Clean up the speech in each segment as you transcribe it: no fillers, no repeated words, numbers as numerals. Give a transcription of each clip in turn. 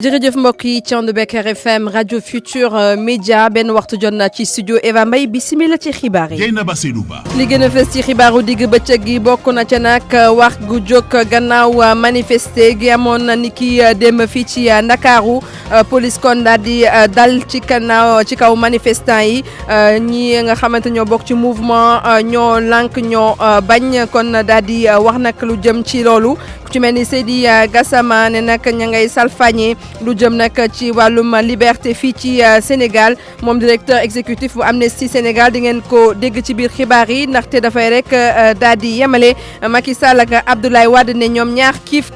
jërëjëf mbokk yi ci ànd beeg RFM rajo Futur Média benn waxtu jot na ci studio Eva Mbaye bisimila ci xibaar yi. Dieynaba Seydou Ba. li gën a fës ci xibaaru digg bëccëg gi bokk na ca nag wax gu jóg gannaaw manifester gi amoon na ni ki démb fii ci Ndakaaru police kon daal di dal ci kaw manifestant yi ñi nga xamante ñoo bokk ci mouvement ñoo lànk ñoo bañ kon daal di wax nag lu jëm ci loolu ku ci mel ni Seydi Gassama ne nag ña ngay salfañe lu jëm nag ci wàllum liberté fii ci Sénégal moom directeur exécutif bu Amnesty Sénégal di ngeen ko dégg ci biir xibaar yi ndaxte dafay rek daal di yemale Macky Sall ak Abdoulaye Wade ne ñoom ñaar kiif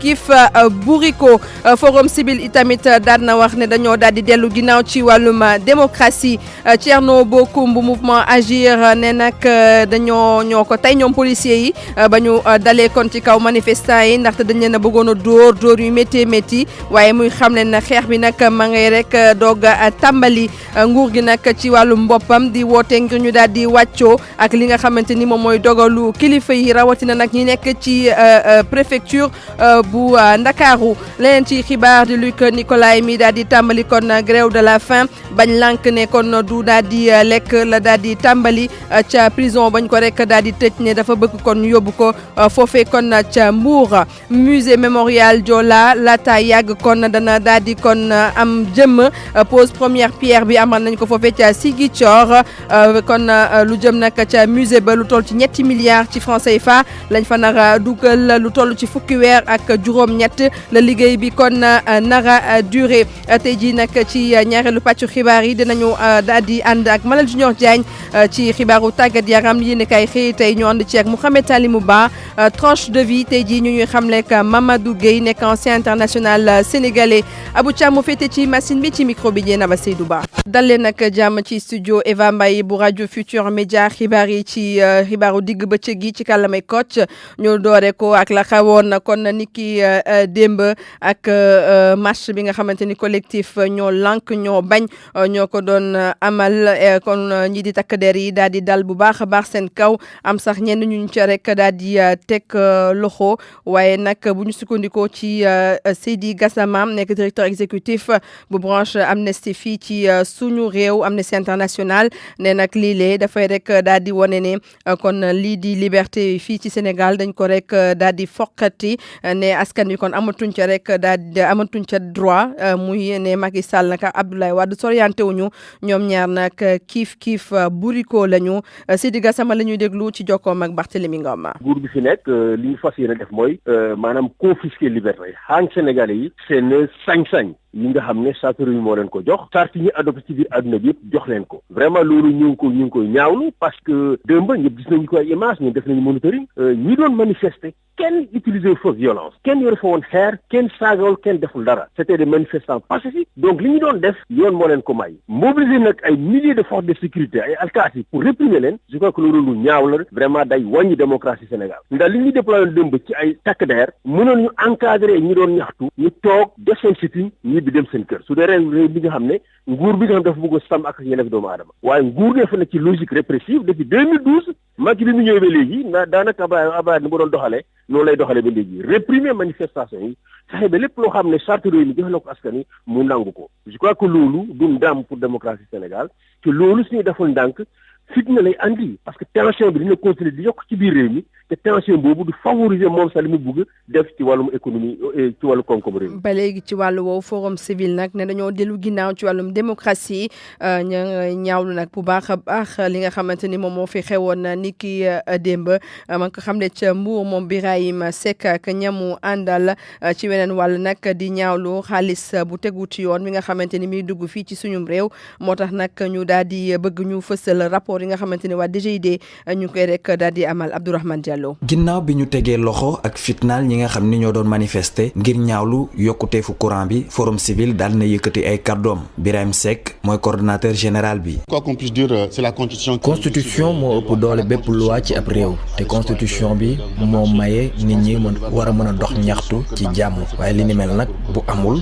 buriko forum civil itamit daal na wax ne dañoo daal di dellu ginnaaw ci wàllum démocratie Thierno Bocoum bu mouvement Agir ne nag ñoo ko tey ñoom policiers yi ba ñu dalee kon ci kaw manifestants yi ndaxte dañ leen a bëggoon a dóor yu métti waaye muy xam leen na xeex bi nag ma ngay rek doog a tàmbali nguur gi nag ci wàllum boppam di woote ngir ñu daal di wàccoo ak li nga xamante ni moom mooy dogalu kilifa yi rawatina nag ñi nekk ci préfecture bu Ndakaaru leneen ci xibaar di Luc Nicolaï mi daal di tàmbali kon grève de la faim bañ lànk ne kon du daal di lekk la daal di tàmbali ca prison bañ ko rek daal di tëj ne dafa bëgg kon ñu yóbbu ko foofee kon ca Mbour musée mémorial Joola laata yàgg kon dana daal di kon am jëm pose première pierre bi amal nañ ko foofee ca Ziguinchor kon lu jëm nag ca musée ba lu toll ci 7 milliards ci francs CFA lañ fa nar dugal lu toll ci fukki weer ak juróom-ñett la liggéey bi kon nara duré tey jii nag ci ñaareelu pàccu xibaar yi dinañu daal di ànd ak Malal Junior Diagne ci xibaaru tàggat yaram yi ne kay xëy tey ñu ànd ci ak Mouhamed Ali Mouba tranche de vie tey jii ñu ñuy xamle ak Mamadou Gueye nekk ancien international sénégalais Abou Thiam mu féete ci machine bi ci micro bi Dieynaba Seydou Ba dalee nag jàmm ci studio Eva Mbaye bu rajo Futur Média xibaar yi ci xibaaru digg bëccëg gi ci kàllamay Kocc ñu doore ko ak la xawoon kon niki démb ak marche bi nga xamante ni collectif ñoo lànk ñoo bañ ñoo ko doon amal kon ñi di takk der yi daal di dal bu baax a baax seen kaw am sax ñenn ñu ca rek daal di teg loxo waaye nag bu ñu sukkandikoo ci Seydi Gassama nekk directeur exécutif bu branche Amnesty fii ci suñu réew Amnesty International ne nag lii dafay rek daal di wane ne kon lii di liberté fii ci Sénégal dañ ko rek daal di foqati ne askan wi kon amatuñ ca rek daal di amatuñ ca droit muy ne Macky Sall nag Abdoulaye Wade soriante wuñu ñoom ñaar nag kiif buriko lañu Seydi Gassama la ñuy déglu ci jokkoom ak Barthélémy Ngom. nguur bi fi nekk li ñu fas yéene def mooy maanaam confisquer liberté xaañ Sénégalais yi seen sañ-sañ yi nga xam ne charte réew mi moo leen ko jox charte yi ñu adopté ci biir àdduna bi yëpp jox leen ko vraiment loolu ñu ngi koy ñaawlu parce que démb ñëpp gis nañu ko ay image ñu def nañu monitoring ñi doon manifester kenn utiliser fa violence kenn yore fa woon xeer kenn saagawul kenn deful dara c'était des manifestants pacifiques donc li ñu doon def yoon moo leen ko may mobiliser nag ay milliers de forces de sécurité ay alkaati pour réprimer leen je crois que loolu lu ñaaw la vraiment day wàññi démocratie Sénégal ndax li ñuy déployé démb ci ay takk der mënoon ñu encadrer ñi doon ñaxtu ñu toog def seen sitting bi dem seen kër su dee réew bi nga xam ne nguur bi nga xam dafa bëgg a sàmm ak yelleef doomu aadama waaye nguur dafa nekk ci logique répressive depuis 2012 Macky bi mu ñëwee ba léegi daanaka Abdoulaye ni mu doon doxalee noonu lay doxalee ba léegi réprimer manifestation yi fexe ba lépp loo xam ne charte réew mi jox na ko askan wi mu nangu ko je crois que loolu du ndam pour démocratie Sénégal te loolu suñuy deful ndànk fitna lay andi parce que tension bi dina continuer di yokk ci biir réew mi te tension boobu du favoriser moom sax li mu bëgg def ci wàllum économie ci wàllu koom-koom réew mi. ba léegi ci wàllu woowu forum civil nag ne dañoo dellu ginnaaw ci wàllum démocratie ñaawlu nag bu baax a baax li nga xamante ni moom moo fi xewoon ni ki démb man ko xam ne ca Mbour moom Birahim Seck ak ñamu àndal ci weneen wàll nag di ñaawlu xaalis bu tegu ci yoon mi nga xamante ni miy dugg fii ci suñum réew moo tax nag ñu daal di bëgg ñu fësal rapport yi nga xamante ni waa DGID ñu koy rek daal di amal Abdourahmane Diallo. ginnaaw bi ñu tegee loxo ak fitnaal ñi nga xam ni ñoo doon manifester ngir ñaawlu yokkuteefu courant bi forum civil daal na yëkkati ay kàddoom Birahim Seck mooy coordonnateur général bi. quoi qu'on puisse dire c'est la constitution moo ëpp doole bépp loi ci ab réew te constitution bi moo maye nit ñi war a mën a dox ñaxtu ci jàmm waaye li ni mel nag bu amul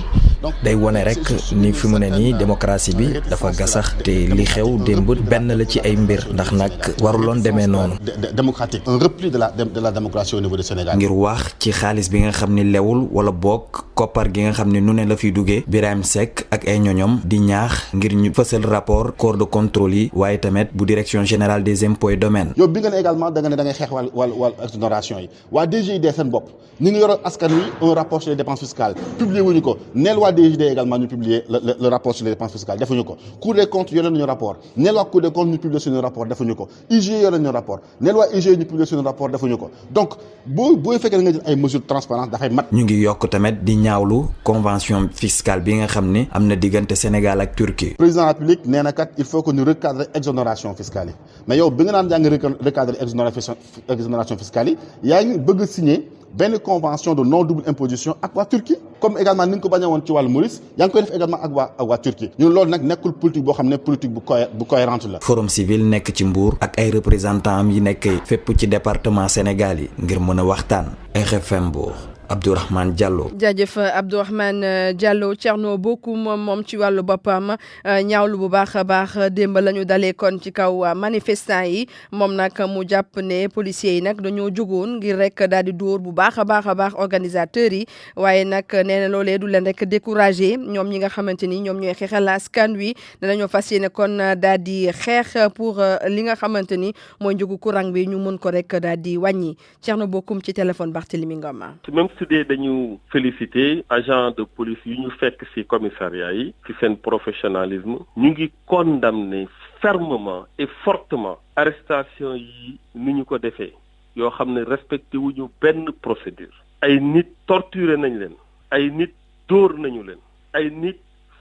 day wone rek ni fi mu ne nii démocratie bi dafa gasax te li xew démb benn la ci ay mbir ndax nag waruloon demee noonu. démocratique un repli de la démocratie au niveau du Sénégal. ngir wax ci xaalis bi nga xam ni lewul wala bokk koppar gi nga xam ni nu ne la fiy duggee Birahim Seck ak ay ñoñom di ñaax ngir ñu fësal rapport corps de contrôle yi waaye tamit bu direction générale des impôts et domaines. yow bi nga ne également da nga ne da ngay xeex wàllu exonération yi waa DGID seen bopp ñu ngi yoroon askan wi un rapport sur les dépenses fiscales publié wuñu ko neel waa DGID également ñu publier le rapport sur les dépenses fiscales defuñu ko Cour des comptes yore nañu rapport neel waa Cour des comptes ñu publier suñu rapport defuñu ko IGE yore nañu rapport neel waa IGE ñu publier suñu rapport defuñu ko donc booy fekkee da nga jël ay mesures de transparence dafay mat. ñu ngi yokk tamit di ñaawlu convention fiscale bi nga xam ni am na diggante Sénégal ak Turquie. président de la République nee na kat il faut que ñu recadrer exonération fiscale yi mais yow bi nga naan yaa ngi recadrer exonération fiscale yi yaa ngi bëgg a signer benn convention de non double imposition ak waa Turquie comme également ni nga ko bañ a woon ci wàllu Maurice yaa ngi koy def également ak waa Turquie ñun loolu nag nekkul politique boo xam ne politique bu cohérente la. Forum civil nekk ci Mbour ak ay représentants am yi nekk fépp ci département Sénégal yi ngir mën a waxtaan. RFM Mbour. Abdourahmane Diallo. jaajëf Abdourahmane Diallo Thierno Bocoum moom ci wàllu boppam ñaawlu bu baax a baax démb la ñu dalee kon ci kaw manifestant yi moom nag mu jàpp ne policiers yi nag dañoo jógoon ngir rek daal di dóor bu baax a baax organisateurs yi waaye nag nee na loolee du leen rek découragé ñoom ñi nga xamante ni ñoom ñooy xeexal askan wi danañoo fas yéene kon daal di xeex pour li nga xamante ni mooy njëgu courant bi ñu mën ko rek daal di wàññi Thierno Bocoum ci téléphone Barthélémy Ngoma. su dee dañu féliciter agent de police yu ñu fekk ci commissariat yi ci seen professionnalisme ñu ngi condamner fermement et fortement arrestation yi ni ñu ko defee yoo xam ne respecté wuñu benn procédure ay nit torturé nañ leen ay nit dóor nañu leen ay nit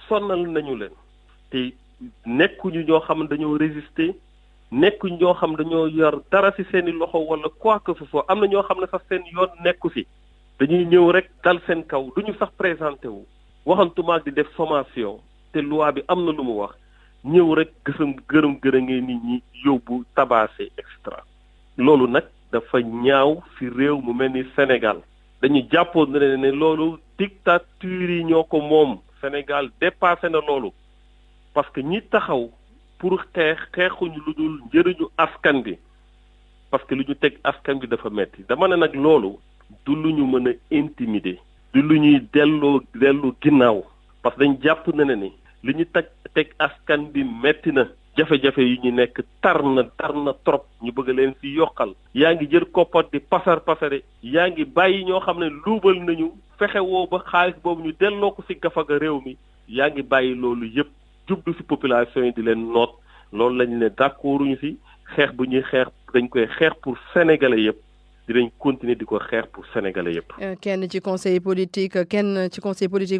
sonal nañu leen te nekkuñu ñoo xam ne dañoo résister nekkuñu ñoo xam dañoo yor dara ci seeni loxo wala quoi que ce soit am na ñoo xam ne sax seen yoon nekku ci dañuy ñëw rek dal seen kaw duñu sax présenté wu waxantumaak di def sommation te loi bi am na lu mu wax ñëw rek gërëm nit ñi yóbbu tabassé extra loolu nag dafa ñaaw ci réew mu mel ni Sénégal dañu jàppoon ne loolu dictature yi ñoo ko moom Sénégal dépassé na loolu parce que ñi taxaw pour xeexuñu lu dul njëriñu askan bi parce que lu ñu teg askan bi dafa metti dama ne nag loolu du lu ñu mën a intimider du lu ñuy dellu ginnaaw parce que dañ jàpp na ne ni li ñu teg askan bi metti na jafe-jafe yi ñu nekk tar na trop ñu bëgg leen fi yokkal yaa ngi jël koppar di pasare yaa ngi bàyyi ñoo xam ne luubal nañu fexe woo ba xaalis boobu ñu delloo ko ci gafaga réew mi yaa ngi bàyyi loolu yëpp jublu ci population yi di leen noot loolu lañu ne d'accorduñu ci xeex bu ñuy xeex dañ koy xeex pour sénégalais yëpp dinañ continuer di ko xeex pour sénégalais yëpp. kenn ci conseil politique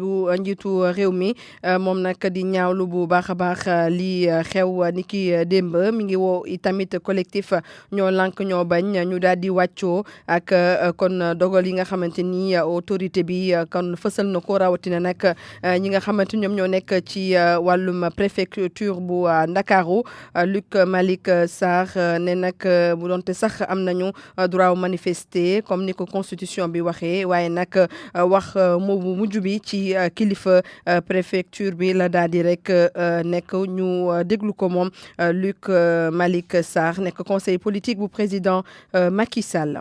gu njiitu réew mi moom nag di ñaawlu bu baax a baax li xew ni ki démb mi ngi woo tamit collectif ñoo lànk ñoo bañ ñu daal di wàccoo ak kon dogal yi nga xamante ni autorité bi kon fësal na ko rawatina nag ñi nga xamante ñoom ñoo nekk ci wàllum préfecture bu Ndakaaru Luc Malick Sarr ne nag bu doonte sax am nañu droit manifester comme ni ko constitution bi waxee waaye nag wax moobu mujj bi ci kilifa préfecture bi la daal di rek nekk ñu déglu ko moom Luc Malick Sarr nekk conseil politique bu président Macky Sall.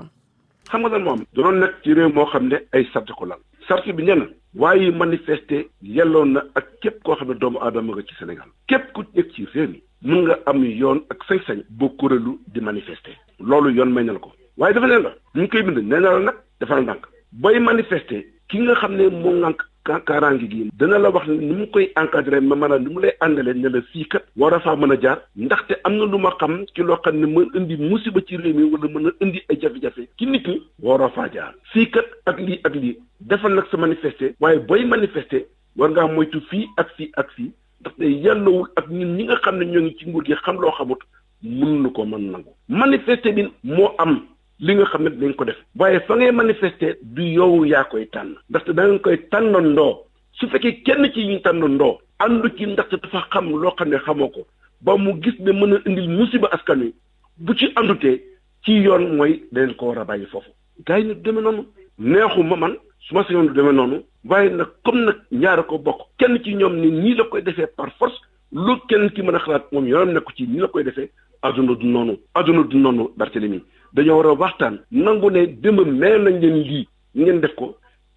xam nga lan moom doon nekk ci réew moo xam ne ay sart ko lal sart bi nee na waaye manifester yelloon na ak képp koo xam ne doomu aadama nga ci Sénégal képp ku nekk ci réew mi mun nga am yoon ak sañ-sañ boo kuréelu di manifester loolu yoon may na la ko waaye dafa leen la ñu koy bind nee na la nag dafa ndànk booy manifester ki nga xam ne moo ngànk kaaraange gi dana la wax ni mu koy encadré ma maanaam ni mu lay àndalee ne la fii kat war a faa mën a jaar ndaxte am na lu ma xam ci loo xam ne mën indi musiba ci réew mi wala mën a indi ay jafe-jafe ci nit ñi war a faa jaar fii kat ak lii defal nag sa manifester waaye booy manifester war ngaa moytu fii ak fii ndaxte yàllowul ak ñun ñi nga xam ne ñoo ngi ci nguur gi xam loo xamut mun na ko mën nangu manifester bi moo am li nga xam ne dañ ko def waaye fa ngay manifester du yow yaa koy tànn ndaxte da nga koy tànnandoo su fekkee kenn ci ñu tànnandoo àndu ci ndaxte dafa xam loo xam ne xamoo ko ba mu gis ne mën a indil musiba askan wi bu ci àndutee ci yoon mooy dañ ko war a bàyyi foofu gars yi nag demee noonu neexuma man su ma sañoon du demee noonu waaye nag comme nag ñaara ko bokk kenn ci ñoom ni nii la koy defee par force lu kenn ki mën a xalaat moom yoonam nekku ci nii la koy defee aduna du noonu Barthélemy dañoo war a waxtaan nangu ne démb mel nañ leen lii ngeen def ko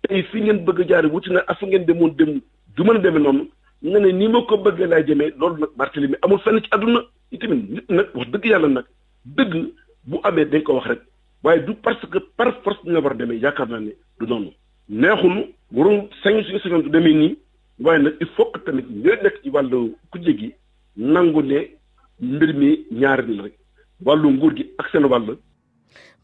tey fi ngeen bëgg a jaar wuti na ak fu ngeen demoon dem du mën a demee noonu nga ne nii ma ko bëggee laay jëmee loolu nag Barthélemy amul fenn ci àdduna itamit nit nag wax dëgg yàlla nag dëgg bu amee dañ ko wax rek waaye du parce que par force dina war a demee yaakaar naa ne du noonu neexunu waroon suñu sañoon du demee nii waaye nag il faut que tamit ñooy nekk ci wàllu kujje gi nangu ne mbir mi ñaari la rek wàllu nguur gi ak seen wàll.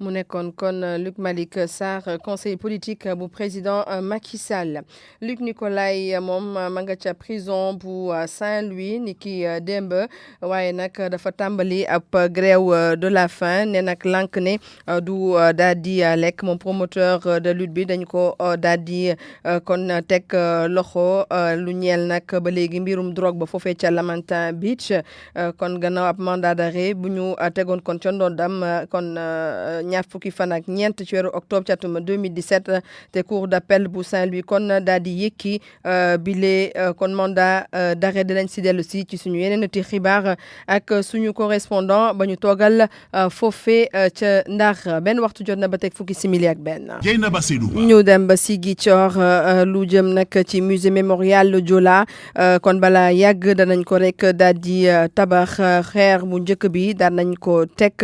mu nekkoon kon Luc Malick Sarr conseiller politique bu président Macky Sall Luc Nicolaï moom ma nga ca prison bu Saint-Louis ni ki démb waaye nag dafa tàmbali ab grève de la faim ne nag lànk ne du daal di lekk moom promoteur de lutte bi dañ ko daal di kon teg loxo lu ñeel nag ba léegi mbirum drogue ba foofee ca Lamantin Beach kon gannaaw ab mandat d'arrêt bu ñu tegoon kon ca ndoddam kon ñaar fukki fan ak ñeent ci weeru octobre ci atum 2017 te cour d'appel bu Saint-Louis kon daal di yëkki bile kon mandat d'arrêt dinañ si dellu si ci suñu yeneen ti xibaar ak suñu correspondant ba ñu toogal foofee ca Ndar benn waxtu jot na ba teg fukki simili ak benn. ñu dem ba Ziguinchor lu jëm nag ci musée mémorial Joola kon bala yàgg danañ ko rek daal di tabax xeer bu njëkk bi daan nañ ko teg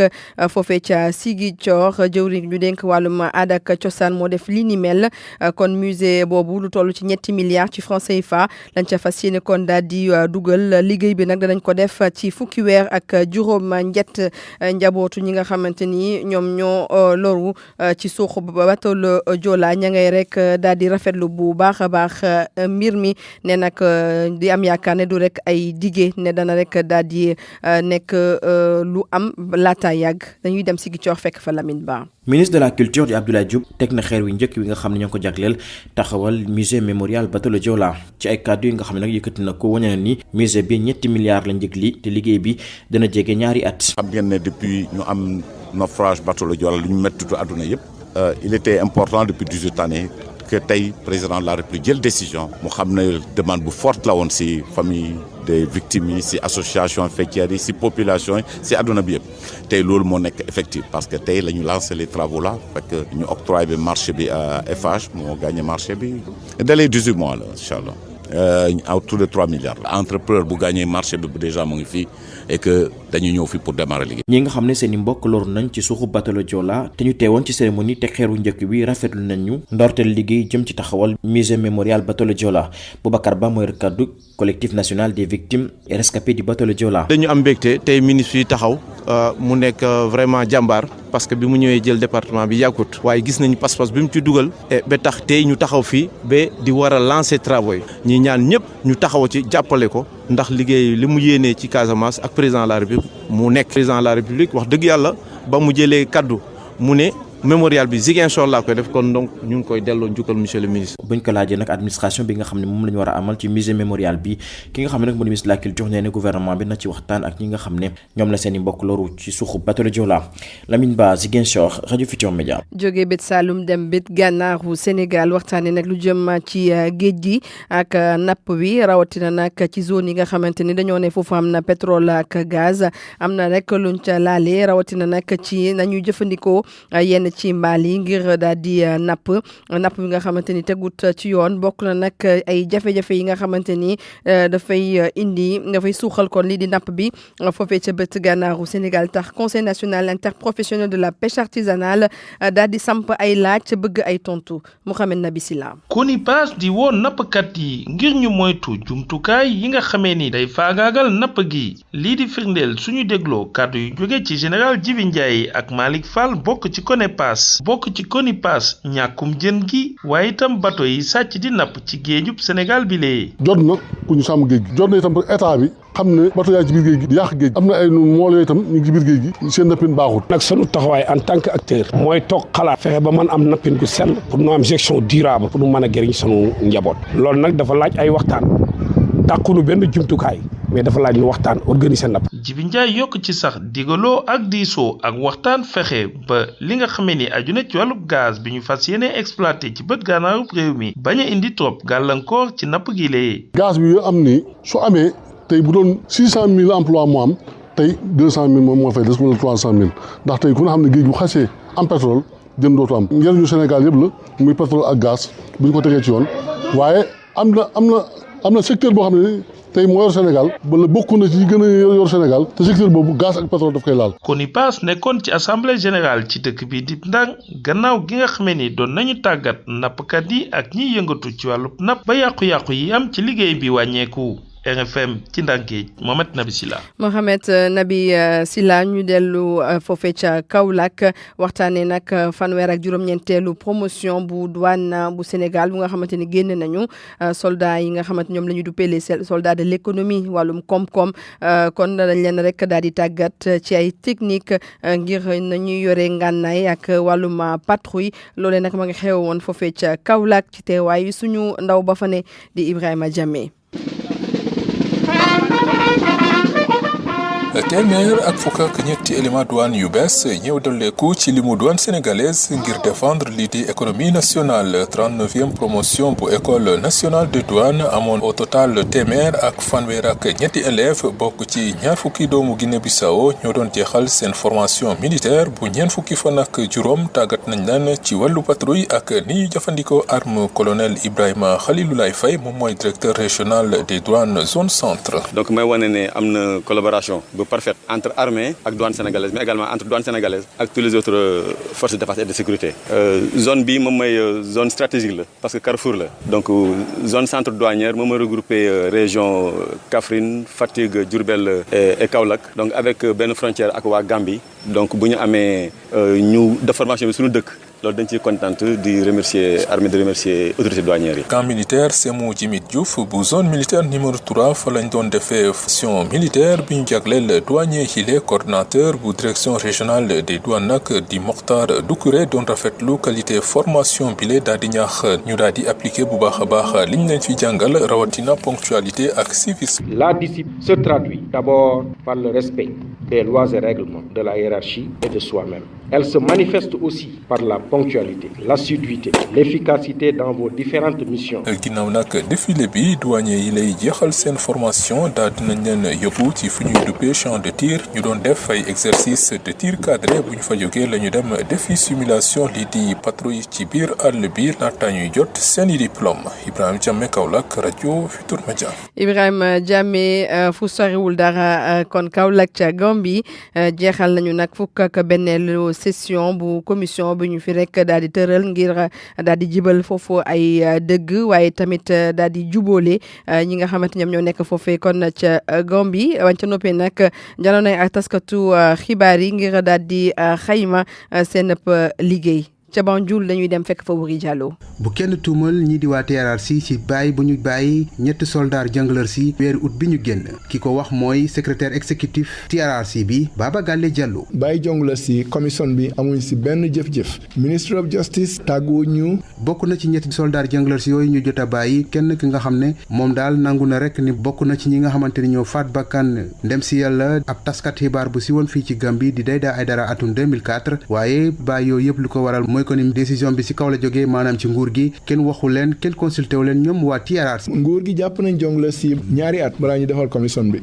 foofee ca Ziguinchor jëwriñ ñu dénk wàllum aada ak cosaan moo def li ni mel kon musée boobu lu toll ci 7 milliards ci francs CFA lañ ca fas yéene kon daal di dugal liggéey bi nag danañ ko def ci fukki weer ak juróom ñett njabootu ñi nga xamante ni ñoom ñoo loru ci suuxu bateau Joola ña ngay rek daal di rafetlu bu baax a baax mbir mi ne nag di am yaakaar ne du rek ay dige ne dana rek daal di nekk lu am laata yàgg dañuy dem si Ziguinchor fekk fa Lamine Ba. ministre de la culture di Abdoulaye Diop teg na xeer wi njëkk wi nga xam ne ñoo ko jagleel taxawal musée mémorial bateau Joola ci ay kàddu yi nga xam ne nag yëkkati na ko wane na ni musée bi 7 milliards la njëg li te liggéey bi dana jege ñaari at. xam ngeen ne depuis ñu am naufrage bateau Joola lu ñu mettitu àdduna yëpp il était important depuis 18 années que tey président de la République jël décision mu xam ne demande bu forte la woon ci famille des victimes yi ci association faîtières yi ci population yi ci àdduna bi yëpp tey loolu moo nekk effectif parce que tey la ñu lancé les travaux là fekk ñu octroyé bi marché bi à Eiffage moo gagné marché bi délai 18 mois la incha allah autour de 3 milliards la entrepreneur bu gagné marché bi bu déjà mu ngi fii et que dañu ñëw fi pour démarrer liggéey. ñi nga xam ne seen i mbokk loru nañ ci suuxu bateau Joola te ñu teewoon ci cérémonie te xeeru njëkk bi rafetlu nañ ñu ndorteel liggéey jëm ci taxawal musée mémorial bateau Joola Boubacar Ba mooy kaddu collectif national des victimes et rescapés du bateau Joola. dañu am mbégte tey ministre yi taxaw mu nekk vraiment jàmbaar parce que bi mu ñëwee jël département bi yàggut waaye gis nañu pas-pas bi mu ci dugal ba tax tey ñu taxaw fii ba di war a lancer travaux yi ñi ñaan ñëpp ñu taxaw ci jàppale ko ndax liggéey li mu yéenee ci Casamance ak président de la République mu nekk président de la République wax dëgg yàlla ba mu jëlee kaddu mu ne mémorial bi Ziguinchor laa koy def kon donc ñu ngi koy delloo njukkal monsieur le ministre. buñ ko laajee nag administration bi nga xam ne moom la ñu war a amal ci musée mémorial bi ki nga xam ne nag mooy ministre de la culture nee na gouvernement bi na ci waxtaan ak ñi nga xam ne ñoom la seen i mbokk loru ci suuxu bateau Joola Lamine Ba Ziguinchor rajo Futurs Médias. jóge bët Saloum dem bët gànnaaru Sénégal waxtaanee nag lu jëm ci géej gi ak napp wi rawatina nag ci zone yi nga xamante ni dañoo ne foofu am na pétrole ak gaz am na rek luñ ca laalee rawatina nag ci nañuy jëfandikoo yenn ci mbaal yi ngir daal di napp bi nga xamante ni tegut ci yoon bokk na nag ay jafe-jafe yi nga xamante ni dafay suuxal kon lii di napp bi foofee ca bët gànnaaru Sénégal tax conseil national interprofessionnel de la pêche artisanale daal di samp ay laaj bëgg ay tontu Mouhamed Nabi Silla. CONIPAS di woo nappkat yi ngir ñu moytu jumtukaay yi nga xamee ni day faagaagal napp gi lii di firndeel suñu dégloo kàddu yu jóge ci général Djibi Ndiaye ak Malick Fall bokk ci CONIPAS ñàkkum jën gi waaye itam bato yi sàcc di napp ci géejub Sénégal bi lee. jot na ku ñu sàmm géej gi jot na itam état bi xam ne bato yaa ci biir géej gi di yàq géej am na ay mool yooyu itam ñu ngi ci biir géej gi seen nappin baaxul. nag sunu taxawaay en tant que acteur mooy toog xalaat fexe ba mën am nappin gu sell pour nu am gestion durable pour nu mën a gëriñ sunu njaboot loolu nag dafa laaj ay waxtaan dàqunu benn jumtukaay mais dafa laaj nu waxtaan organiser napp. Jibi Ndiaye yokk ci sax digaloo ak diisoo ak waxtaan fexe ba li nga xamee ni aju na ci wàllub gaz bi ñu fas yéene exploité ci bët gànnaaru réew mi bañ a indi trop gàllankoor ci napp gi lee. gaz bi am ni su amee tey bu doon 600 000 emplois moo am tey 200 000 moom moo fay des wala 300 000 ndax tey ku ne xam ne géej bu xasee am pétrole jën dootu am njëriñu Sénégal yëpp la muy pétrole ak gaz bu ñu ko tegee ci yoon waaye am na secteur boo xam ne tey moo yor Sénégal wala bokk na ci gën a yor Sénégal te secteur boobu gaz ak pétrole daf koy laal. CONIPAS nekkoon ci assemblée générale ci dëkk bi di Ndang gannaaw gi nga xamee ni doon nañu tàggat nappkat yi ak ñiy yëngatu ci wàllu napp ba yàqu-yàqu yi am ci liggéey bi wàññeeku. RFM ci Ndanké Mohamed Nabi Silla. Mohamed Nabi Silla ñu dellu foofee ca Kaolack waxtaanee nag fanweer ak juróom-ñeenteelu promotion bu douane bu Sénégal bu nga xamante ni génn nañu soldats yi nga xamante ñoom la ñu duppee les soldats de l'économie wàllum koom-koom kon dañ leen rek daal di tàggat ci ay technique ngir nañuy yore ngànnaay ak wàllum patrouille loolee nag ma nga xew woon foofee ca Kaolack ci teewaayu suñu ndaw ba fa ne di Ibrahima Diamé. téeméer ak fukk ak ñetti élément douane yu bees ñëw dolleeku ci limu douane sénégalaise ngir défendre lii di économie nationale 39e promotion bu école nationale de douane amoon au total téeméer ak fanweer ak ñetti élèves bokk ci ñaar fukki doomu Guinée-Bissau ñoo doon jeexal seen formation militaire bu ñeent fukki fan ak juróom tàggat nañ leen ci wàllu patrouille ak ni ñuy jëfandikoo arme colonel Ibrahima Khaliloulaye Faye moom mooy directeur régional des douanes zone centre. donc may wane ne am na collaboration parfaite entre armée ak douane sénégalaise mais également entre douane sénégalaise ak tous les autres forces de défense et de sécurité zone bi moom mooy zone stratégique la parce que Carrefour la donc zone centre douanière moom mooy regroupé région Kaffrine Fatick Diourbel et Kaolack donc avec benn frontière ak waa Gambie donc bu ñu amee ñu def formation bi suñu dëkk loolu dañ ciy kontaan di remercier armée de remercier autorités douanières yi. camp militaire Sémou Djimit Diouf bu zone militaire numéro 3 fa lañ doon defee formation militaire bi ñu jagleel douanier yi coordonnateur bu direction régionale des douanes nag di Mokhtar Doucouré doon rafetlu qualité formation bi daal di ñaax ñu daal di appliquer bu baax a baax li ñu leen fi jàngal rawatina ponctualité ak civisme. La discipline se traduit d'abord par le respect des lois et règlements de la hiérarchie et de soi-même. Elle se manifeste aussi par la ponctualité, l'assiduité, l'efficacité dans vos différentes missions. ginnaaw nag défilé bi douanier yi lay jeexal seen formation daal dinañ leen yóbbu ci fu ñuy duppee champ de tir ñu doon def ay exercice de tir cadré bu ñu fa jógee la ñu dem défi simulation lii di patrouille ci biir àll bi laata ñuy jot seen i diplôme Ibrahima Diamé Kaolack rajo Futur Media. Ibrahima Diamé fu soriwul dara kon Kaolack ca Gambie jeexal nañu nag fukk ak benneelu session bu commission bu ñu fi rek daal di tëral ngir daal di jibal foofu ay dëgg waaye tamit daal di jubóole ñi nga xamante ñoom ñoo nekk foofee kon ca Gambie wañ ca noppee nag janoon nañ ak taskatu xibaar yi ngir daal di xayma seen liggéey ca Banjul dañuy dem fekk fa Wuri Diallo. bu kenn tuumal ñii di waa TRRC ci bàyyi bu ñu bàyyi ñetti soldat jungleur si weeru août bi ñu génn ki ko wax mooy secrétaire exécutif TRRC bi Baba Galle Diallo. bàyyi jungleur si commission bi amuñ si benn jëf-jëf ministre of justice tàggu ñu. bokk na ci ñetti soldat jungleur si yooyu ñu jot a bàyyi kenn ki nga xam ne moom daal nangu na rek ni bokk na ci ñi nga xamante ni ñoo faat bakkan ndem si yàlla ab taskat xibaar bu si woon fii ci Gambie di Dayda Aidara atum 2004 waaye bàyyi yooyu yëpp lu ko waral mooy ko ni décision bi ci kaw la jógee maanaam ci nguur gi kenn waxu leen kenn consulté wu leen ñoom waa TRRC. nguur gi jàpp nañ jongle si ñaari at balaa ñu defal commission bi.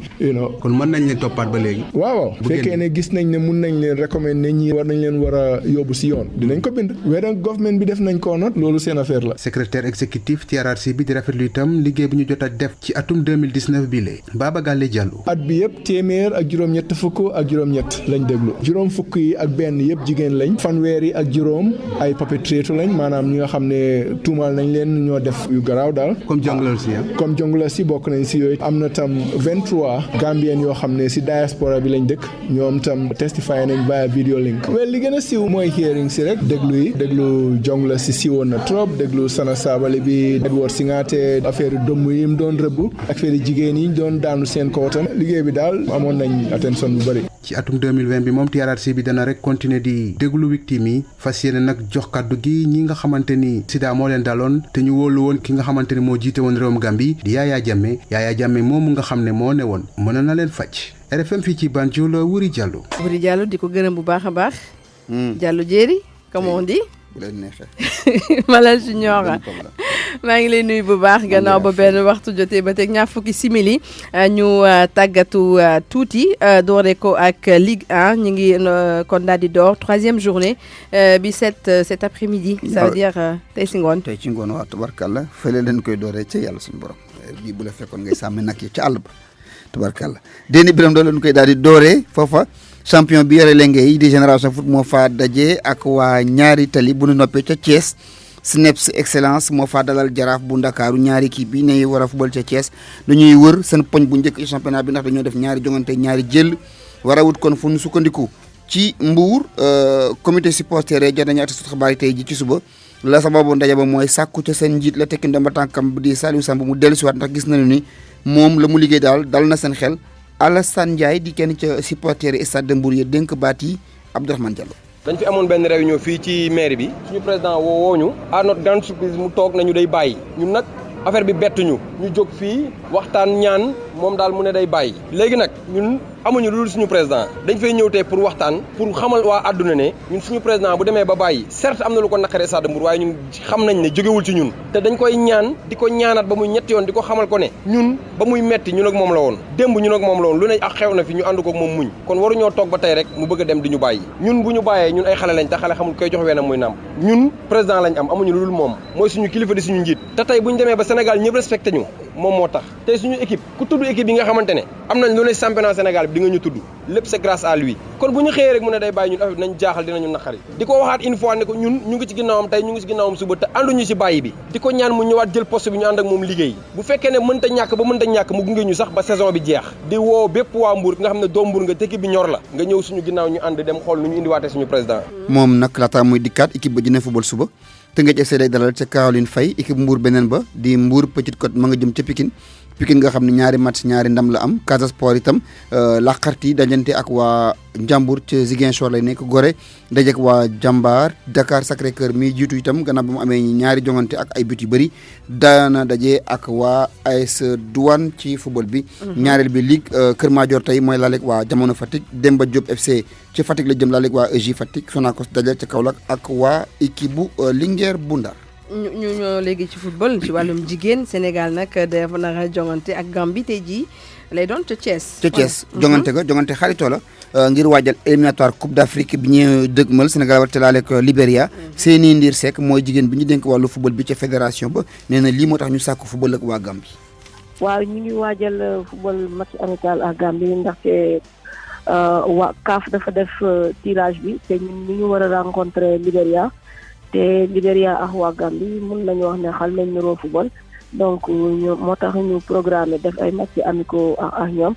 kon mën nañ leen toppaat ba léegi. waaw fekkee ne gis nañ ne mun nañ leen recommander ñi war nañ leen war a yóbbu si yoon dinañ ko bind. wéy government bi def nañ ko not loolu seen affaire la. secrétaire exécutif TRRC bi di rafetlu itam liggéey bi ñu jot a def ci atum 2019 bii la Baba Galle Diallo. at bi yëpp téeméer ak juróom-ñett fukk ak juróom-ñett lañ déglu juróom fukk yi ak benn yëpp jigéen lañ fanweer yi ak juróom ay perpétrateur lañ maanaam ñi nga xam ne tuumaal nañ leen ñoo def yu garaaw daal. comme jongleur si comme jongleur si bokk nañ si yooyu. am na tam 23 Gambien yoo xam ne si diaspora bi lañ dëkk ñoom tam testify nañ via video link. li gën a siiw mooy hearing si rek déglu jongleur si siiwoon na trop déglu Sana Sabally bi Edward Singate affaire dëmm yi mu doon rëbb affaire jigéen yi doon daanu seen kawtam liggéey bi daal amoon nañ attention bu bëri. ci atum 2020 bi moom TRRC bi dana rek continuer di déglu victime yi fas yéene nag jox kàddu gi ñi nga xamante ni sida moo leen daloon te ñu wóolu woon ki nga xamante ni moo jiite woon réewum Gambie di Yaya Jammeh moomu nga xam ne moo ne woon mën na leen faj RFM fii ci Banjul Wuri Diallo. Wuri Diallo di ko gërëm bu baax a baax. Diallo Jéeri comme on dit. bu leen neexee. Malal Junior maa ngi lay nuyu bu baax gannaaw ba benn waxtu jotee ba teg ñaar fukki simili ñu tàggatu tuuti doore ko ak Ligue 1 ñu ngi kon daal di door 3e journée bi cet après-midi. ça veut dire tey ci ngoon. tey ci ngoon waaw tubarkalla fële leen koy dooree ca yàlla suñu borom bii bu la fekkoon ngay sàmmi nag yi ca àll ba tubarkalla déeni biram doo leen koy daal di dooree foofa. champion bi yore lenge yi di Génération Foot moo faa daje ak waa ñaari tali bu nu noppee ca Thiès SNEPS Excellence moo faa dalal Jaraaf bu Ndakaaru ñaari équipe bi ne war a football ca Thiès dañuy wër seen poñ bu njëkk ci championnat bi ndax dañoo def ñaari jongante ñaari jël war a wut kon fu nu sukkandiku ci Mbour comité supporter jot nañu ati sut xabaar yi tey ji ci suba la sababu ndaje ba mooy sàkku ca seen njiit la tekki ndomba tànkam di Saliou Samb mu dellu siwaat ndax gis nañu ni moom la mu liggéey daal dal na seen xel Alassane Ndiaye di kenn ca supporter stade de Mbour yi dénk baat yi Abdourahmane Diallo. dañ fi amoon benn réunion fii ci mairie bi suñu président woo ñu à notre grande surprise mu toog nañu day bàyyi ñun nag affaire bi bettuñu ñu jóg fii waxtaan ñaan moom daal mu ne day bàyyi léegi nag ñun amuñu lu dul suñu président dañ fay ñëw tey pour waxtaan pour xamal waa àdduna ne ñun suñu président bu demee ba bàyyi certes am na lu ko naqaree Stade Mbour waaye ñun xam nañ ne jógewul ci ñun te dañ koy ñaan di ko ñaanaat ba muy ñetti yoon di ko xamal ko ne ñun ba muy metti ñun ak moom la woon démb ñun ak moom la woon lu ne ak xew na fi ñu ànd ko ak moom muñ kon waruñoo toog ba tey rek mu bëgg a dem di ñu bàyyi ñun bu ñu bàyyee ñun ay xale lañ te xale xamul koy jox weenam muy nàmp ñun président lañ am amuñu lu dul moom mooy suñu kilifa di suñu njiit te tey bu ñu demee ba Sénégal ñëpp respecté ñu moom moo tax tey suñu équipe ku tudd équipe yi nga xamante ne am nañ lu ne championnat Sénégal bi di nga ñu tudd lépp c'est grâce à lui kon bu ñu xëyee rek mu ne day bàyyi ñun affaire dinañ jaaxal dinañu naqari di ko waxaat une fois ne ko ñun ñu ngi ci ginnaawam tey ñu ngi ci ginnaawam suba te ànduñu ci bàyyi bi di ko ñaan mu ñëwaat jël poste bi ñu ànd ak moom liggéey bu fekkee ne mënta ñàkk mu gunge ñu sax ba saison bi jeex di woo bépp waa Mbour nga xam ne doo Mbour nga te équipe bi ñor la nga ñëw suñu ginnaaw ñu ànd dem xool nu ñu indiwaatee suñu président moom nag laata muy dikkaat équipe ba dina football suba Teungueth FC day dalal ca Caroline Faye équipe Mbour beneen ba di Mbour Petite Côte ma nga jëm ca Pikine nga xam ne ñaari match ñaari ndam la am Casa Sport itam laqarti dajante ak waa Njàmbur ca Ziguinchor lay nekk Gorée dajeek waa Jambar Dakar Sacré-Cœur mi jiitu itam gannaaw ba mu amee ñaari jongante ak ay but yu bëri daana daje ak waa AS Douane ci football bi ñaareel bi Ligue Kër Madior tey mooy laaleeg waa Jamono Fatick Demba Diop FC ci Fatick la jëm laaleeg waa EJ Fatick Sonacos daje ca Kaolack ak waa équipe bu Linguère bu Ndar ñu léegi ci football ci wàllum jigéen Sénégal nag dafa nar a jongante ak Gambie tey jii lay doon ca Thiès. ca Thiès jongante xaritoo la ngir waajal éliminatoire Coupe d'Afrique bi ñu dëgmal Sénégal war ca laaleeg Libéria Seyni Ndir Seck mooy jigéen bi ñu dénk wàllu football bi ca fédération ba nee na lii moo tax ñu sàkku football ak waa Gambie. waaw ñu ngi waajal football match amical ak Gambie ndaxte waa CAF dafa def tirage bi te ñun ñu ngi war a rencontrer Libéria. te Libéria ak waa Gambie mën nañu wax ne xal nañ niroo football donc moo tax ñu programme def ay match amicaux ak ñoom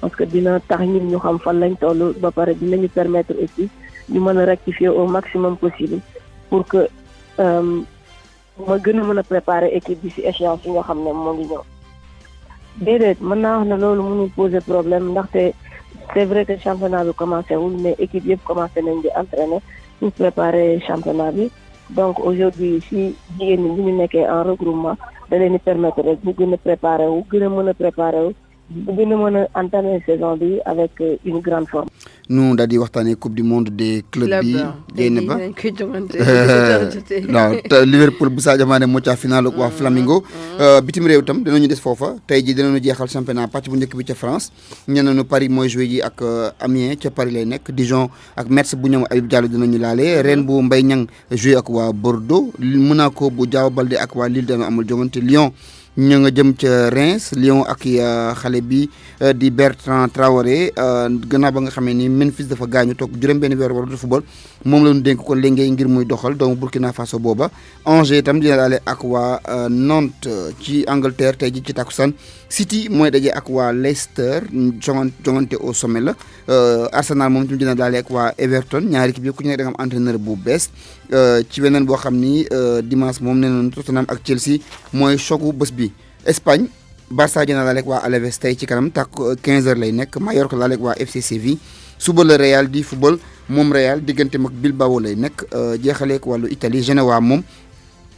parce que dina tax ñun ñu xam fan lañ toll ba pare dinañu permettre aussi ñu mën a rectifier au maximum possible pour que ma gën a mën a préparer équipe bi ci échéance yi nga xam ne moo ngi ñëw. déedéet mën naa wax ne loolu mënul poser problème ndaxte c'est vrai que championnat bi commencé wul mais équipe yëpp commencé nañ di entraîner pour préparer championnat bi. donc aujourd'hui si jigéen ñi bu ñu nekkee en regroupement da leen di permettre rek bu gën a préparer wu gën a mën a préparer wu bu gën a mën a entamer saison bi avec une grande forme. nu daal di waxtaanee coupe du monde des clubs bi génn ba waaw te Liverpool bu Sadio Mané moo ca final ak waa Flamingo bitim réew itam dinañu des foofa tey ji dinañu jeexal championnat pàcc bu njëkk bi ca France ñeneen Paris mooy joué ji ak Amiens ca Paris lay nekk Dijon ak Metz bu ñoom Habib Diallo dinañu laale Rennes bu Mbaye Niang joué ak waa Bordeaux Monaco bu Diao Baldé ak waa Lille dana amul jongante Lyon ñu nga jëm ca Reims Lyon ak xale bi di Bertrand Traoré gannaaw ba nga xamee ni Memphis dafa gaañu toog juróom-benn weer war a football moom la ñu dénk ko léegi ngir muy doxal doomu Burkina Faso booba Angers itam dina daale ak waa Nantes ci Angleterre tey ji ci takkusaan City mooy daje ak waa Leicester jongante au sommet la Arsenal moom itam dina daale ak waa Everton ñaari équipe yëpp ku ci nekk da nga am entraîneur bu bees ci weneen boo xam ni dimanche moom nee nañu Tottenham ak Chelsea mooy chocu bés bi Espagne Barça dina laaleeg waa Alaves tey ci kanam tak 15h lay nekk Mallorca laaleeg waa FC Séville suba la Real di football moom Real diggante mag Bilbao lay nekk jeexaleeg wàllu Italie Genoa moom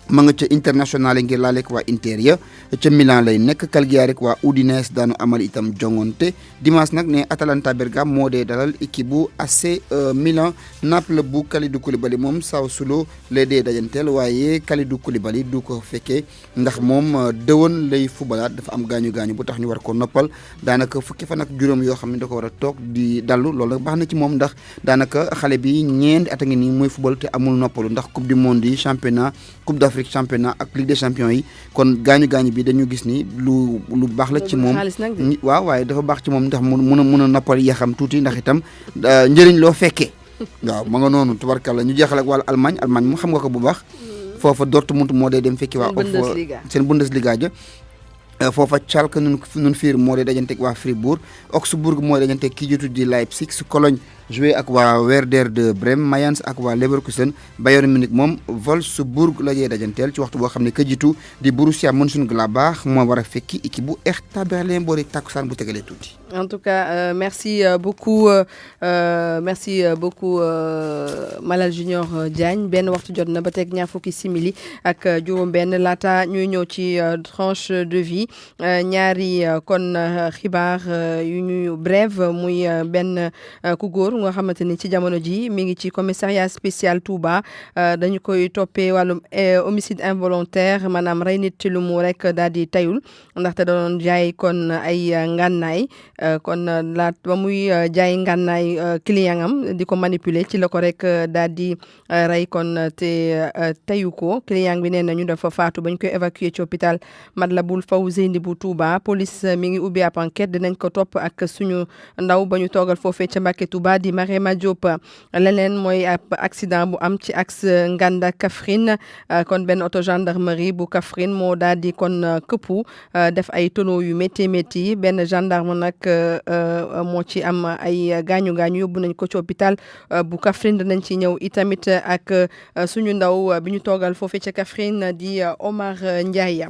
ma nga ca international ngir laaleeg waa Inter ya ca Milan lay nekk. Cagliari ak waa Udinese daanu amal itam jongonte dimanche nag ne Atalanta Bergame moo dee dalal équipe bu AC Milan. Naples bu Kalidou Koulibaly moom Sassuolo lay dee dajanteel waaye Kalidou Koulibaly du ko fekkee ndax moom dëwoon lay fubalaat dafa am gaañu bu tax ñu war ko noppal daanaka fukki fan ak juróom yoo xam ne da ko war a toog di dallu loolu nag baax na ci moom ndax daanaka xale bi ñeenti at a ngi nii mooy fubal te amul noppalu ndax coupe du monde yi championnat coupe d'Afrique championnat ak ligue des champions yi kon gaañu bi dañu gis ni lu baax la ci moom waaw waaye dafa baax ci moom ndax mun a noppal yaxam tuuti ndax itam njëriñ loo fekkee waaw ma nga noonu tubarkalla ñu jeexal ak wàllu Allemagne mu xam nga ko bu baax foofa Dortmund moo dee dem fekki waa seen Bundesliga ja foofa Schalke nun fiir moo dee dajanteeg waa Fribourg Augsburg moo dee dajanteeg kii jiitu di Leipzig Cologne joué ak waa Werder de Brême Mayence ak waa Leverkusen Bayern Munich moom Wolfsburg la jee dajanteel ci waxtu boo xam ne ka jiitu di Borussia Mönchengladbach moo war a fekki équipe bu Hertha Berlin boori takkusaan bu tegalee tuuti. En tout cas merci beaucoup Malal Junior Diagne benn waxtu jot na ba teg ñaar fukki simili ak juróom-benn laata ñuy ñëw ci tranche de vie ñaari kon xibaar yu ñuy brève muy benn ku góor nga xamante ni ci jamono ji mi ngi ci commissariat spécial Touba dañu koy toppee wàllum homicide involontaire maanaam rey nit ci lu mu rek daal di tayul ndaxte doon jaay kon ay ngànnaay kon laat ba muy jaay ngànnaay client am di ko manipuler ci la ko rek daal di rey kon te tayu ko client bi nee nañu dafa faatu bañ koy évacuer ci hôpital Matlaboul Fawzeyni bu Touba police mi ngi ubbi ab enquête dinañ ko topp ak suñu ndaw ba ñu toogal foofee ca Mbacké Touba di Marema Diop. Leneen mooy ab accident bu am ci axe Nganda Kaffrine kon benn auto gendarmerie bu Kaffrine moo daal di kon këppu def ay tonneau yu métti benn gendarme nag moo ci am ay gaañu yóbbu nañ ko ci hôpital bu Kaffrine dinañ ci ñëw itamit ak suñu ndaw bi ñu toogal foofee ca Kaffrine di Omar Ndiaye.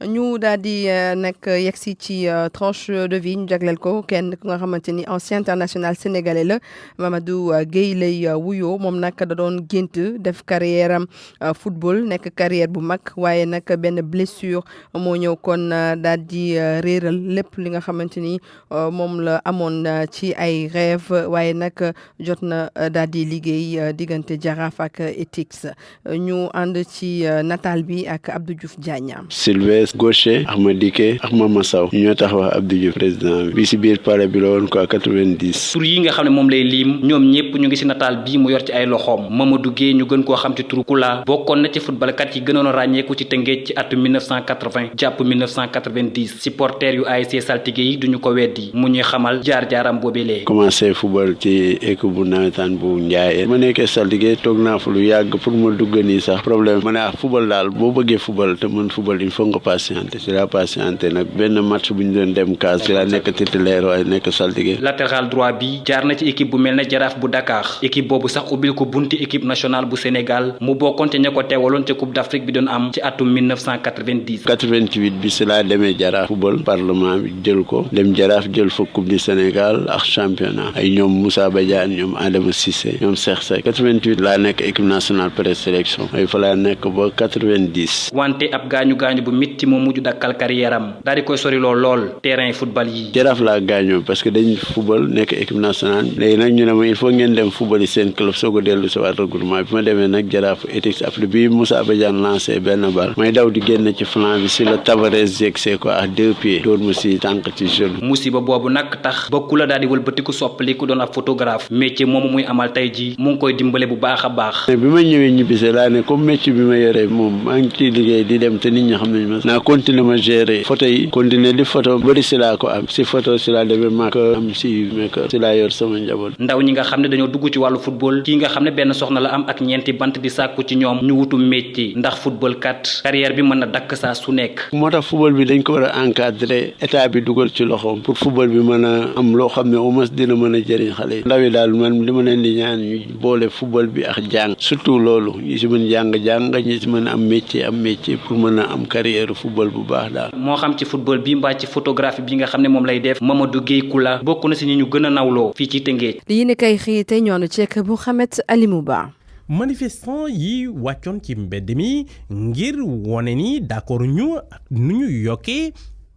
ñu daal di nag yegsi ci tranche de vie ñu jagleel ko kenn ku nga xamante ni ancien international sénégalais la Mamadou Gueye lay wuyoo moom nag da doon gént def carrière am football nekk carrière bu mag waaye nag benn blessure moo ñëw kon daal di réeral lépp li nga xamante ni moom la amoon ci ay rêve waaye nag jot na daal di liggéey diggante Jaraaf ak Etix ñu ànd ci nataal bi ak Abdou Diouf Diagne. Sylvestre Gaucher ak Madické ak Mama Sow ñoo tax wax Abdou Diouf président bi si biir palais bi la woon quoi 90. tur yi nga xam ne moom lay liim ñoom ñëpp ñu ngi si nataal bii mu yor ci ay loxoom Mamadou Gueye ñu gën koo xam ci turu Kula bokkoon na ci footballkat yi gënoon a ràññeeku ci Tëngéej ci atu 1980 jàpp 1990 supporters yu ASC Saltigué yi duñu ko weddi mu ñuy xamal jaar-jaaram boobelee. commencé football ci équipe bu nawetaan bu Ndiaye ma nekkee Saltigué toog naa fa lu yàgg pour ma dugg nii sax problème ma ne football daal boo bëggee football te mën football il faut nga patienter ci la patienter nag benn match bu ñu doon dem kaas ci la nekk titulaire waaye nekk Saltigué. latéral droit bi jaar na ci équipe bu mel ne Jaraaf bu Dakar équipe boobu sax ubbil ko bunti équipe nationale bu Sénégal mu bokkoon te ña ko teewaloon ca coupe d'Afrique bi doon am ci atum 1990. 88 bi si laa demee Jaraaf football parlement bi jël ko dem Jaraaf jël fa coupe du Sénégal ak championnat ay ñoom Moussa Badiane ñoom Adama Cissé ñoom Cheikh Seck 88 laa nekk équipe nationale présélection ay fa laa nekk ba 90. wante ab gaañu bu mitti moo mujj dakkal carrière am daal di koy sori lool terrain football yi. Jaraaf laa gaañoo parce que dañu football nekk équipe nationale léegi nag ñu ne ma il faut ngeen dem football yi seen club soo ko dellu si waat regroupement bi ma demee nag Jaraaf Etix après bi Moussa Badiane lancé benn bal may daw di génn ci flanc bi si la Tavares jegsee ko à 2 pieds dóor ma si tànk ci genou. musiba boobu nag tax ba Kula daal di wëlbatiku soppali ku doon ab photographe métier moomu muy amal tey ji mu ngi koy dimbale bu baax a baax. bi ma ñëwee ñibbise laa ne comme métier bi ma yoree moom maa ngi ciy liggéey di dem te nit ñi xam nañ ma naa continuer ma gérer photo yi continuer di photo bëri si laa ko am si photo si laa demee maak am si make si laa yor sama njaboot. ndaw ñi nga xam ne dañoo dugg ci wàllu football kii nga xam ne benn soxna la am ak ñeenti bant di sàkku ci ñoom ñu wutu métier ndax football kat carrière bi mën na dakk saa su nekk. moo tax football bi dañ ko war a encadrer état bi dugal ci loxoom pour football bi mën a am loo xam ne au moins dina mën a jëriñ xale yi ndaw yi daal man li ma leen di ñaan ñu boole football bi ak jàng surtout loolu ñi si mën jàng ñi si mën a am métier pour mën a am carrière football bu baax daal. moo xam ci football bi mbaa ci photographie bi nga xam ne moom lay def Mamadou Gueye Kula bokk na si ñi ñu gën a nawloo fii ci Tëngéej. li yéen kay xëy tey ñoonu ceek Mouhamed Alimou Ba. manifestant yi wàccoon ci mbedd mi ngir wone ni d'accord ñu ak nu ñu yokkee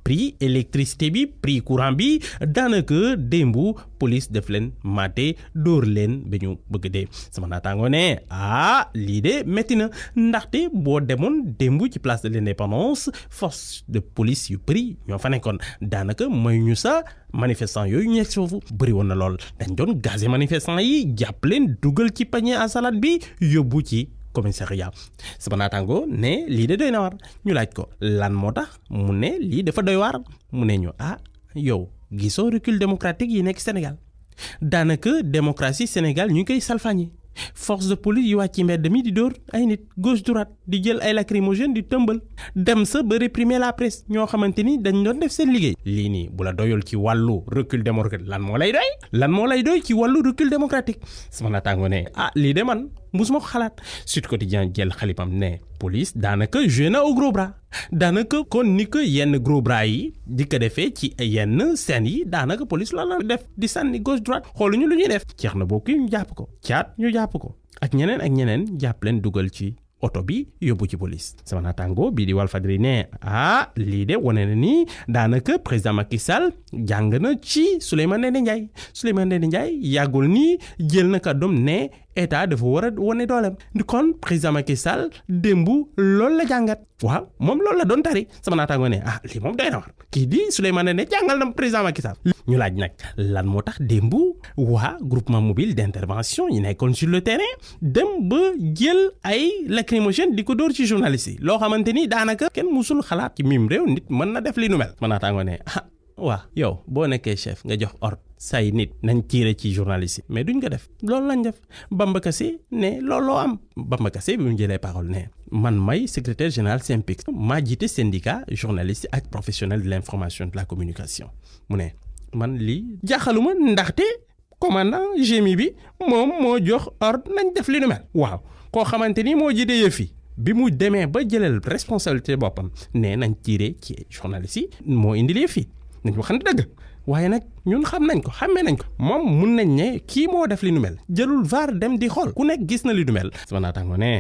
prix électricité bi prix courant bi daanaka démbu police def leen maté dóor leen ba ñu bëgg dee sama naataango ne lii de métti na ndaxte boo demoon démbu ci place de l'indépendance force de police yu bëri ñoo fa nekkoon daanaka mooy ñu sa manifestant yooyu ñu nekk foofu bëri woon na lool dañ doon gazé manifestant yi jàpp leen dugal ci panier à salade bi yóbbu ci commissariat sama naataango ne lii de doy na war ñu laaj ko lan moo tax mu ne lii dafa doy waar mu ne ñu yow gisoo recul démocratique yi nekk Sénégal daanaka démocratie Sénégal ñu ngi koy salfaañi force de police yi wàcc ci mbedd mi di dóor ay nit gauche droite di jël ay lacrymogène di tëmbal dem sa ba réprimer la presse ñoo xamante ni dañ doon def seen liggéey lii nii bu la doyul ci wàllu recul démocratique lan moo lay doy ci wàllu recul démocratique sama naataango ne lii de man musuma ko xalaat Sud Quotidien jël xalipam ne police daanaka joué na au gros bras daanaka kon ni ko yenn gros bras yi di ko defee ci yenn scènes yi daanaka police la def di sànni gauche droite xooluñu lu ñuy def ceex na bokk ñu jàpp ko caat ñu jàpp ko ak ñeneen jàpp leen dugal ci oto bi yóbbu ci police sama naataango bii di Walfadjri ne lii de wane na ni daanaka président Macky Sall jàng na ci Souleymane Ndéné Ndiaye yàggul nii jël na kàddoom ne état dafa war a wane dooleem kon président Macky Sall démb loolu la jàngat waaw moom loolu la doon tari sama naataango ne lii moom doy na war kii di Souleymane ne jàngal na président Macky Sall ñu laaj nag lan moo tax démb waa groupement mobile d'intervention yi nekkoon sur le terrain dem ba jël ay lacrymogène di ko dóor ci journaliste yi loo xamante ni daanaka kenn musul xalaat ci mim réew nit mën na def li nu mel sama naataango ne yow boo nekkee chef nga jox ordre say nit nañ tiire ci journaliste yi mais duñ ko def loolu lañ def Bamba Kassé ne looloo am Bamba Kassé bi mu jëlee parole ne man may secrétaire général SYNPICS maa jiite syndicat journaliste ak professionnel de l'information de la communication mu ne man lii jaaxaluma ndaxte commandant GMI bi moom moo jox ordre nañ def li nu mel waaw koo xamante ni moo jiite yëf yi bi mu demee ba jëlal responsabilité boppam ne nañ tiire ci journaliste yi moo indi yëf yi nañ waxante dëgg waaye nag ñun xàmmee nañ ko moom mun nañ ne kii moo def li nu mel jëlul VAR dem di xool ku nekk gis na li nu mel sama naataango ne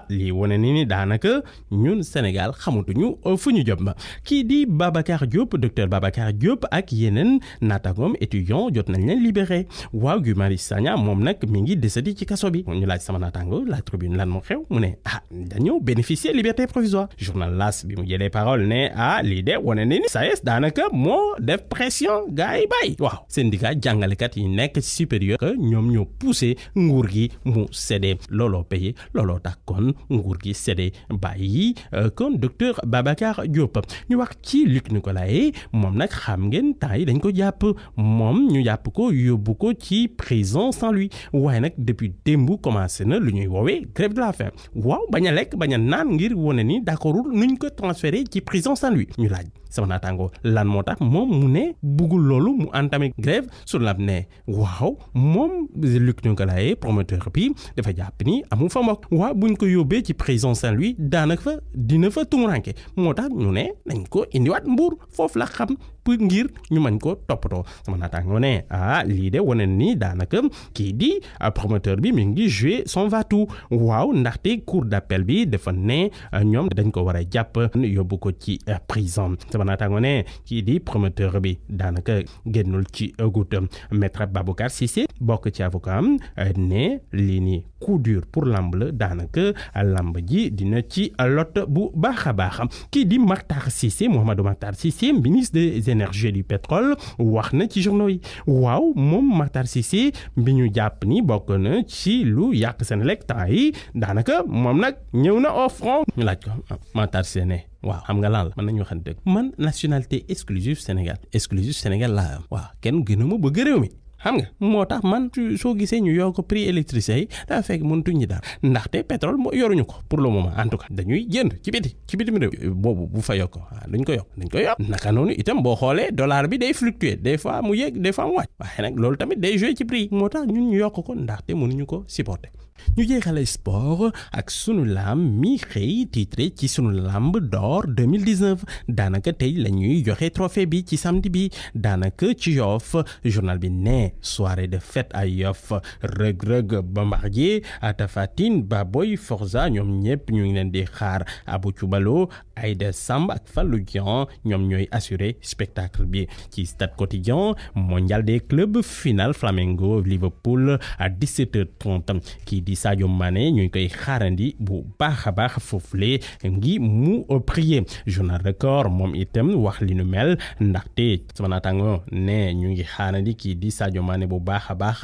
lii wane ni daanaka ñun Sénégal xamatuñu fu ñu jëm kii di Babacar Diop docteur Babacar Diop ak yeneen naataangoom étudiant jot nañ leen libéré waaw Guy Marius Sagna moom nag mi ngi desandi ci kaso bi ñu laaj sama naataango la tribune lan moo xew mu ne dañoo bénéficier liberté provisoire journal L'As bi mu jëlee parole ne lii de wane ni SAES daanaka moo def pression gars yi bàyyi waaw syndicat jàngalekat yi nekk ci supérieur que ñoom ñoo poussé nguur gi mu cédé looloo payé looloo tax kon nguur gi séddee bàyyi kon docteur Babacar Diop ñu wax ci Luc Nicolaï moom nag xam ngeen temps yi dañ ko jàpp moom ñu jàpp ko yóbbu ko ci prison Saint-Louis waaye nag depuis démb commencé na lu ñuy woowee grève de la faim waaw bañ a lekk bañ a naan ngir wane ni d'accordul nuñ ko transféré ci prison Saint-Louis ñu laaj sama naataango lan moo tax moom mu ne buggul loolu mu entamé grève sur la ne waaw moom Luc Nicolaï promoteur bi dafa jàpp ni amu fa mbokk waaw buñ ko yóbbee ci prison Saint-Louis daanaka fa dina fa tumuranke moo tax ñu ne nañ ko indiwaat Mbuur foofu la xam pour ngir ñu mën ko toppatoo sama naataango ne lii de wane ni daanaka kii di promoteur bi mi ngi jouer son va-tout waaw ndaxte cour d'appel bi dafa ne ñoom dañ ko war a jàpp yóbbu ko ci prison sama naataango ne kii di promoteur bi daanaka génnul ci goutte maître Baboucar Cissé bokk ci avocat am ne lii nii coup dur pour lamb la daanaka lamb ji dina ci lot bu baax a baax kii di Makhtar Cissé Mouhamadou Makhtar Cissé ministre des énergies et du pétrole wax na ci journaux yi waaw moom Makhtar Cissé bi ñu jàpp ni bokk na ci lu yàq Senelec temps yi daanaka moom nag ñëw na au front ñu laaj ko Makhtar Cissé ne waaw xam nga lan la mën nañu waxante dëgg man nationalité exclusive Sénégal laa am waaw kenn gënuma bëgg réew mi xam nga moo tax man soo gisee ñu yokk prix électricité yi daa fekk mëntuñ ñi dara ndaxte pétrole moo yoruñu ko pour le moment en tout cas dañuy jënd ci bitim réew boobu bu fa yokk dañ ko yokk naka noonu itam boo xoolee dollar bi day fluctuer des fois mu yéeg des fois mu wàcc waaye nag loolu tamit day jouer ci prix moo tax ñun ñu yokk ko ndaxte mënuñu ko supporter ñu jeexale sport ak sunu lamb mi xëy titré ci sunu lamb d'or 2019 daanaka tey la ñuy joxe trophée bi ci samedi bi daanaka ci Yoff journal bi ne soirée de fête à Yoff Reug-Reug Bombardier Tapha Tine Baboy Forza ñoom ñëpp ñu ngi leen di xaar Abou Thioubalo Aïda Samb ak Fallou Dieng ñoom ñooy assurer spectacle bi ci Stade Quotidien mondial des clubs final Flamengo Liverpool à 17h30 kii di Sadio Mané ñu ngi koy xaarandi bu baax a baax foofule ngi mu prier journal Record moom itam wax li nu mel ndaxte sama naataango ne ñu ngi xaarandi kii di Sadio Mané bu baax a baax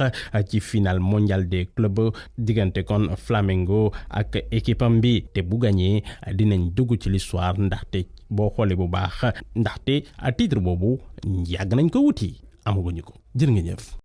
ci final mondial des clubs diggante kon Flamengo ak équipe am bi te bu gagné dinañ dugg ci l'histoire ndaxte boo xoolee bu baax ndaxte titre boobu yàgg nañ ko wuti amaguñu ko jërë nga jëf